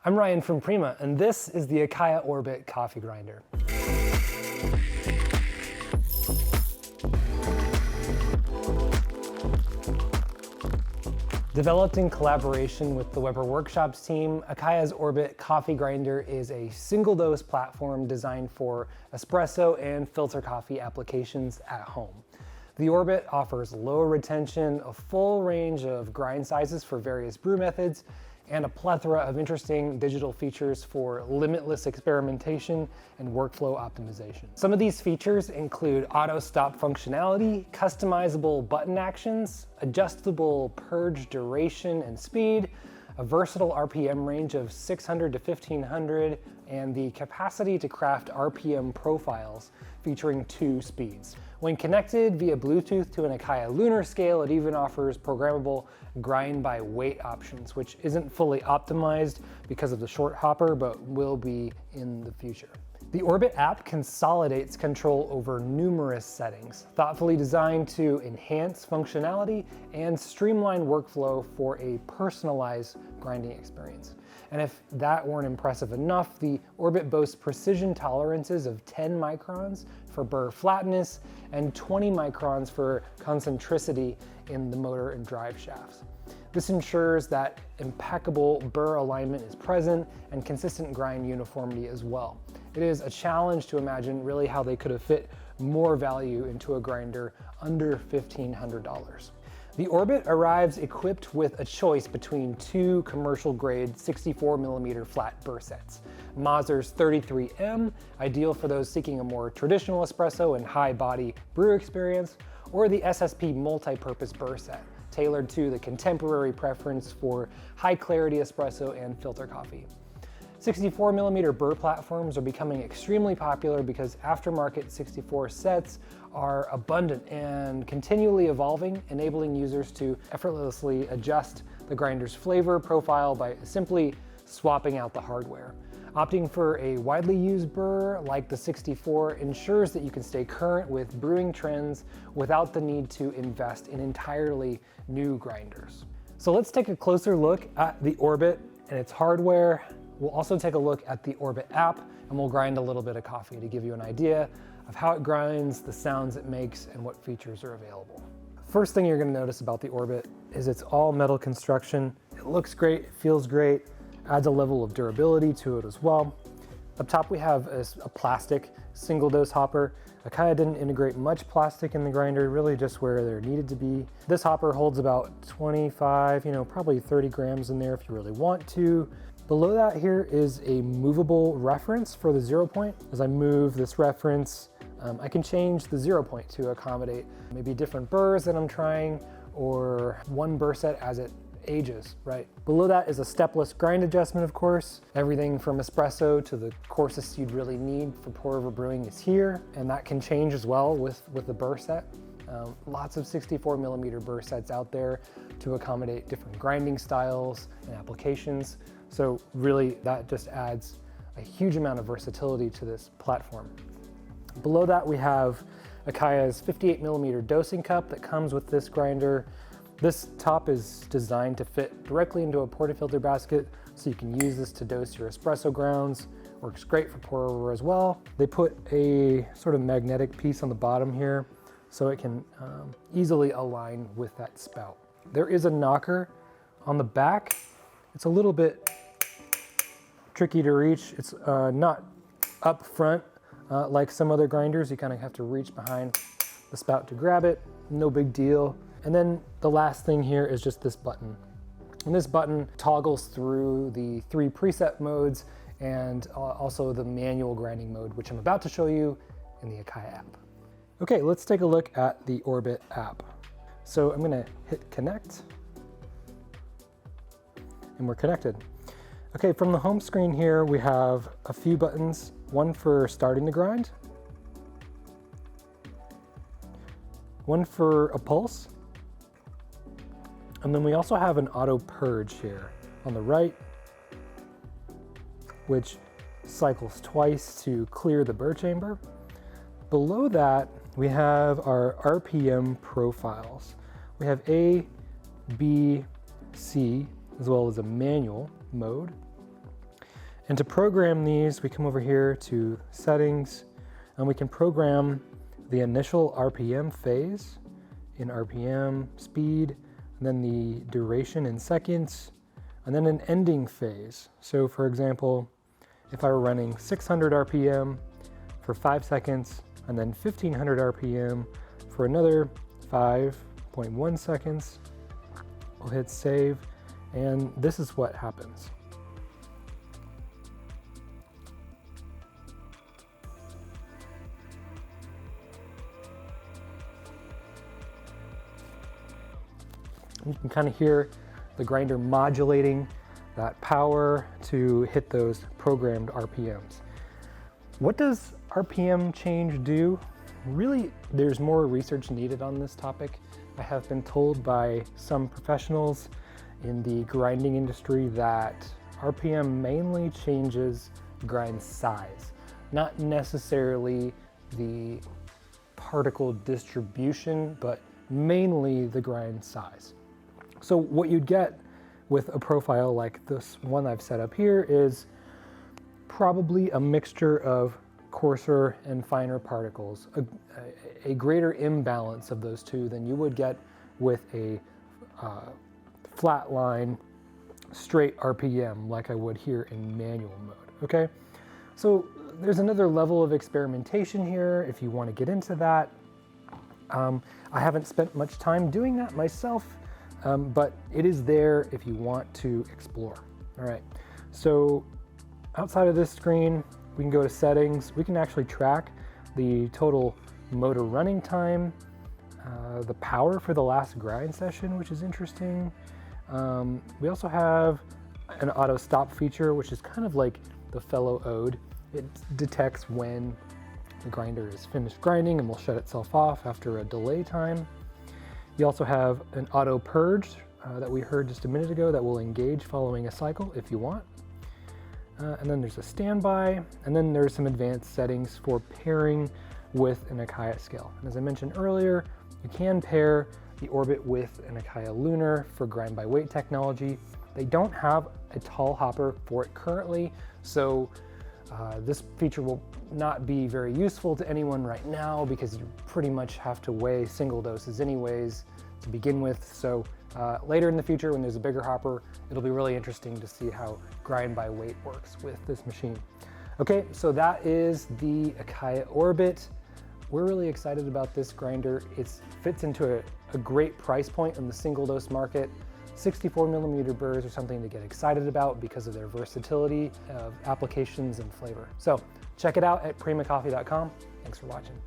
I'm Ryan from Prima, and this is the Acaia Orbit coffee grinder. Developed in collaboration with the Weber Workshops team, Acaia's Orbit coffee grinder is a single-dose platform designed for espresso and filter coffee applications at home. The Orbit offers lower retention, a full range of grind sizes for various brew methods, and a plethora of interesting digital features for limitless experimentation and workflow optimization. Some of these features include auto stop functionality, customizable button actions, adjustable purge duration and speed, a versatile RPM range of 600 to 1500, and the capacity to craft RPM profiles featuring 2 speeds. When connected via Bluetooth to an Acaia lunar scale, it even offers programmable grind by weight options, which isn't fully optimized because of the short hopper, but will be in the future. The Orbit app consolidates control over numerous settings, thoughtfully designed to enhance functionality and streamline workflow for a personalized grinding experience. And if that weren't impressive enough, the Orbit boasts precision tolerances of 10 microns for burr flatness and 20 microns for concentricity in the motor and drive shafts. This ensures that impeccable burr alignment is present and consistent grind uniformity as well. It is a challenge to imagine really how they could have fit more value into a grinder under $1,500. The Orbit arrives equipped with a choice between 2 commercial-grade 64mm flat burr sets. Mazer's 33M, ideal for those seeking a more traditional espresso and high-body brew experience, or the SSP multi-purpose burr set, tailored to the contemporary preference for high-clarity espresso and filter coffee. 64mm burr platforms are becoming extremely popular because aftermarket 64 sets are abundant and continually evolving, enabling users to effortlessly adjust the grinder's flavor profile by simply swapping out the hardware. Opting for a widely used burr like the 64 ensures that you can stay current with brewing trends without the need to invest in entirely new grinders. So let's take a closer look at the Orbit and its hardware. We'll also take a look at the Orbit app, and we'll grind a little bit of coffee to give you an idea of how it grinds, the sounds it makes, and what features are available. First thing you're going to notice about the Orbit is it's all metal construction. It looks great, it feels great, adds a level of durability to it as well. Up top we have a plastic single-dose hopper. Acaia didn't integrate much plastic in the grinder, really just where there needed to be. This hopper holds about 25, probably 30 grams in there if you really want to. Below that here is a movable reference for the 0 point. As I move this reference, I can change the 0 point to accommodate maybe different burrs that I'm trying, or one burr set as it ages, right? Below that is a stepless grind adjustment, of course. Everything from espresso to the coarsest you'd really need for pour-over brewing is here, and that can change as well with the burr set. Lots of 64mm burr sets out there to accommodate different grinding styles and applications. So really that just adds a huge amount of versatility to this platform. Below that we have Acaia's 58mm dosing cup that comes with this grinder. This top is designed to fit directly into a portafilter basket, so you can use this to dose your espresso grounds. Works great for pour over as well. They put a sort of magnetic piece on the bottom here so it can easily align with that spout. There is a knocker on the back. It's a little bit tricky to reach. It's not up front like some other grinders. You kind of have to reach behind the spout to grab it. No big deal. And then the last thing here is just this button. And this button toggles through the 3 preset modes and also the manual grinding mode, which I'm about to show you in the Acaia app. Okay, let's take a look at the Orbit app. So I'm gonna hit connect, and we're connected. Okay, from the home screen here, we have a few buttons, one for starting the grind, one for a pulse, and then we also have an auto purge here on the right, which cycles twice to clear the burr chamber. Below that, we have our RPM profiles. We have A, B, C, as well as a manual mode. And to program these, we come over here to settings, and we can program the initial RPM phase in RPM, speed, and then the duration in seconds, and then an ending phase. So for example, if I were running 600 RPM for 5 seconds, and then 1500 RPM for another 5.1 seconds, we'll hit save, and this is what happens. You can kind of hear the grinder modulating that power to hit those programmed RPMs. What does RPM change do? Really, there's more research needed on this topic. I have been told by some professionals in the grinding industry that RPM mainly changes grind size, not necessarily the particle distribution, but mainly the grind size. So what you'd get with a profile like this one I've set up here is probably a mixture of coarser and finer particles, a greater imbalance of those two than you would get with a flat line, straight RPM like I would here in manual mode, okay? So there's another level of experimentation here if you want to get into that. I haven't spent much time doing that myself, but it is there if you want to explore. All right, so outside of this screen, we can go to settings. We can actually track the total motor running time, the power for the last grind session, which is interesting. We also have an auto stop feature, which is kind of like the fellow ode. It detects when the grinder is finished grinding and will shut itself off after a delay time. You also have an auto purge that we heard just a minute ago that will engage following a cycle if you want. And then there's a standby, and then there's some advanced settings for pairing with an Acaia scale. And as I mentioned earlier, you can pair the Orbit with an Acaia Lunar for grind by weight technology. They don't have a tall hopper for it currently, so this feature will not be very useful to anyone right now because you pretty much have to weigh single doses anyways to begin with. So later in the future, when there's a bigger hopper, it'll be really interesting to see how grind by weight works with this machine. Okay, so that is the Acaia Orbit. We're really excited about this grinder. It fits into a great price point in the single dose market. 64mm burrs are something to get excited about because of their versatility of applications and flavor. So check it out at primacoffee.com. Thanks for watching.